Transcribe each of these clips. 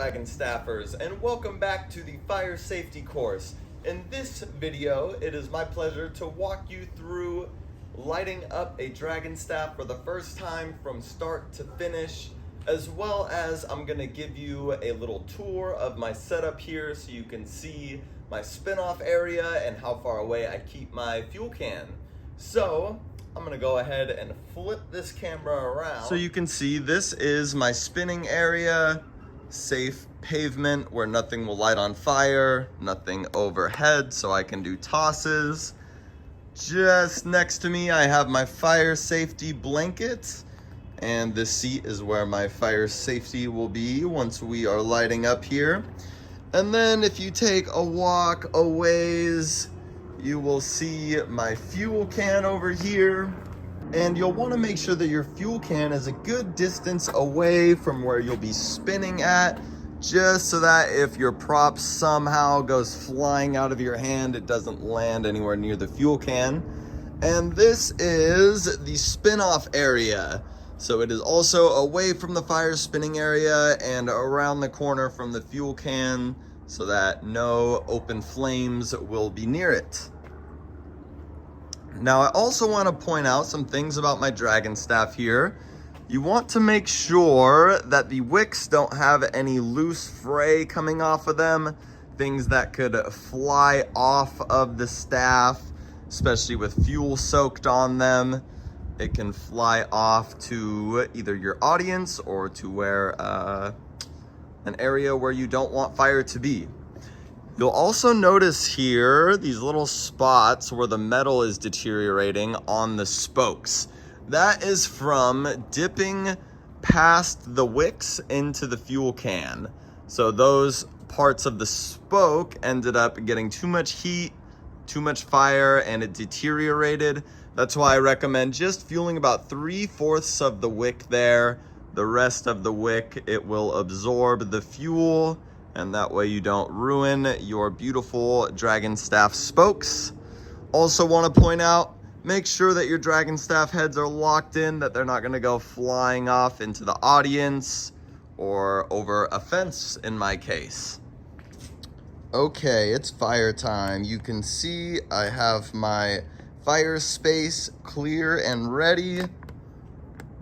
Dragonstaffers, and welcome back to the fire safety course. In this video, it is my pleasure to walk you through lighting up a Dragonstaff for the first time from start to finish, as well as I'm going to give you a little tour of my setup here so you can see my spin-off area and how far away I keep my fuel can. So I'm gonna go ahead and flip this camera around. So you can see this is my spinning area, safe pavement where nothing will light on fire, nothing overhead so I can do tosses. Just next to me I have my fire safety blanket, and this seat is where my fire safety will be once we are lighting up here. And then if you take a walk a ways, you will see my fuel can over here, and you'll want to make sure that your fuel can is a good distance away from where you'll be spinning at, just so that if your prop somehow goes flying out of your hand, it doesn't land anywhere near the fuel can. And this is the spin-off area. So it is also away from the fire spinning area and around the corner from the fuel can, so that no open flames will be near it. Now I also want to point out some things about my Dragonstaff here. You want to make sure that the wicks don't have any loose fray coming off of them, things that could fly off of the staff, especially with fuel soaked on them. It can fly off to either your audience or to where an area where you don't want fire to be. You'll also notice here these little spots where the metal is deteriorating on the spokes. That is from dipping past the wicks into the fuel can. So those parts of the spoke ended up getting too much heat, too much fire, and it deteriorated. That's why I recommend just fueling about 3/4 of the wick there. The rest of the wick, it will absorb the fuel, and that way you don't ruin your beautiful Dragonstaff spokes. Also want to point out, make sure that your Dragonstaff heads are locked in, that they're not going to go flying off into the audience or over a fence in my case. Okay, it's fire time. You can see I have my fire space clear and ready.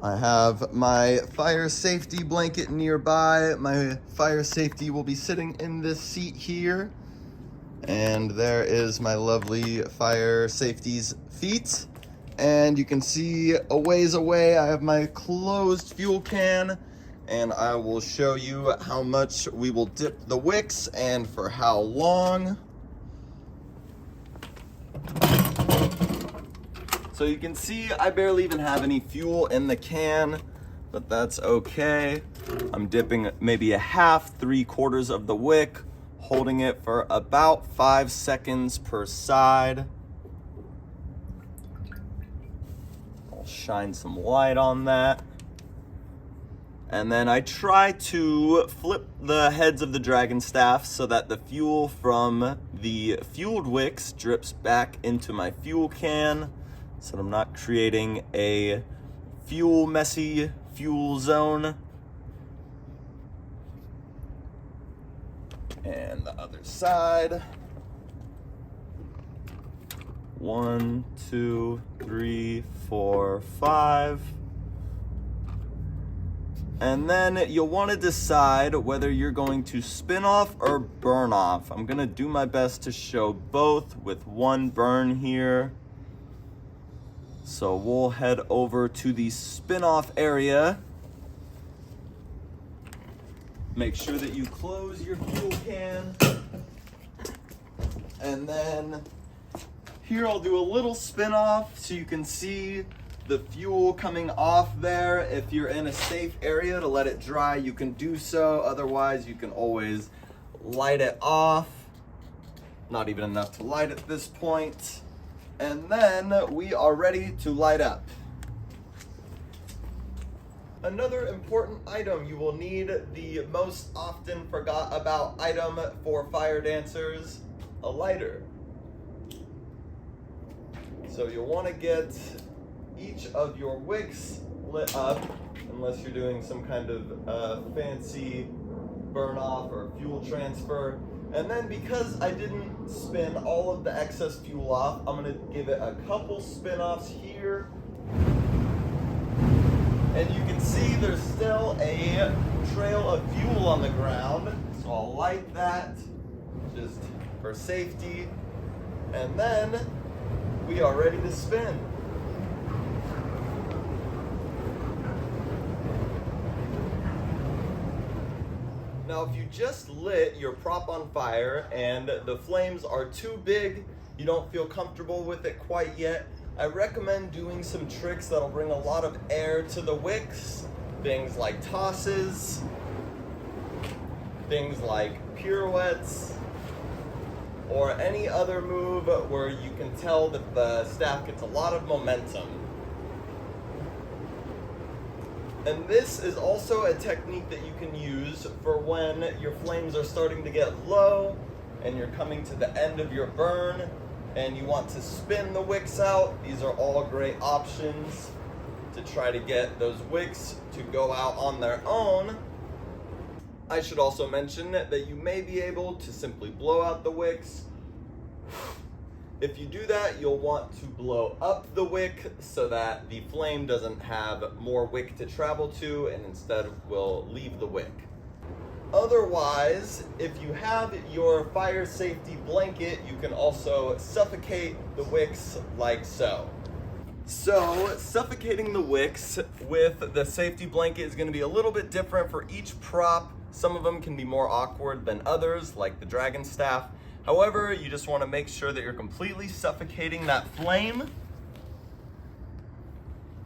I have my fire safety blanket nearby. My fire safety will be sitting in this seat here. And there is my lovely fire safety's feet. And you can see a ways away, I have my closed fuel can. And I will show you how much we will dip the wicks and for how long. So you can see I barely even have any fuel in the can, but that's okay. I'm dipping maybe a half, 3/4 of the wick, holding it for about 5 seconds per side. I'll shine some light on that. And then I try to flip the heads of the Dragonstaff so that the fuel from the fueled wicks drips back into my fuel can, so I'm not creating a messy fuel zone. And the other side. 1, 2, 3, 4, 5. And then you'll want to decide whether you're going to spin off or burn off. I'm going to do my best to show both with one burn here. So we'll head over to the spin-off area. Make sure that you close your fuel can. And then here I'll do a little spin-off so you can see the fuel coming off there. If you're in a safe area to let it dry, you can do so. Otherwise, you can always light it off. Not even enough to light at this point. And then we are ready to light up. Another important item you will need, the most often forgot about item for fire dancers, a lighter. So you'll want to get each of your wicks lit up, unless you're doing some kind of fancy burn off or fuel transfer. And then because I didn't spin all of the excess fuel off, I'm gonna give it a couple spin offs here. And you can see there's still a trail of fuel on the ground. So I'll light that just for safety. And then we are ready to spin. Now, if you just lit your prop on fire and the flames are too big, you don't feel comfortable with it quite yet, I recommend doing some tricks that'll bring a lot of air to the wicks. Things like tosses, things like pirouettes, or any other move where you can tell that the staff gets a lot of momentum. And this is also a technique that you can use for when your flames are starting to get low and you're coming to the end of your burn and you want to spin the wicks out. These are all great options to try to get those wicks to go out on their own. I should also mention that you may be able to simply blow out the wicks. If you do that, you'll want to blow up the wick so that the flame doesn't have more wick to travel to and instead will leave the wick. Otherwise, if you have your fire safety blanket, you can also suffocate the wicks like so. So, suffocating the wicks with the safety blanket is going to be a little bit different for each prop. Some of them can be more awkward than others, like the Dragonstaff. However, you just want to make sure that you're completely suffocating that flame,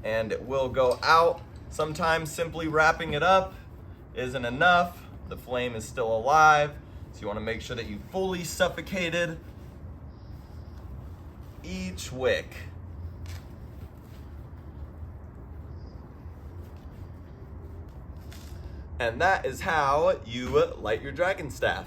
and it will go out. Sometimes simply wrapping it up isn't enough. The flame is still alive, so you want to make sure that you fully suffocated each wick. And that is how you light your Dragonstaff.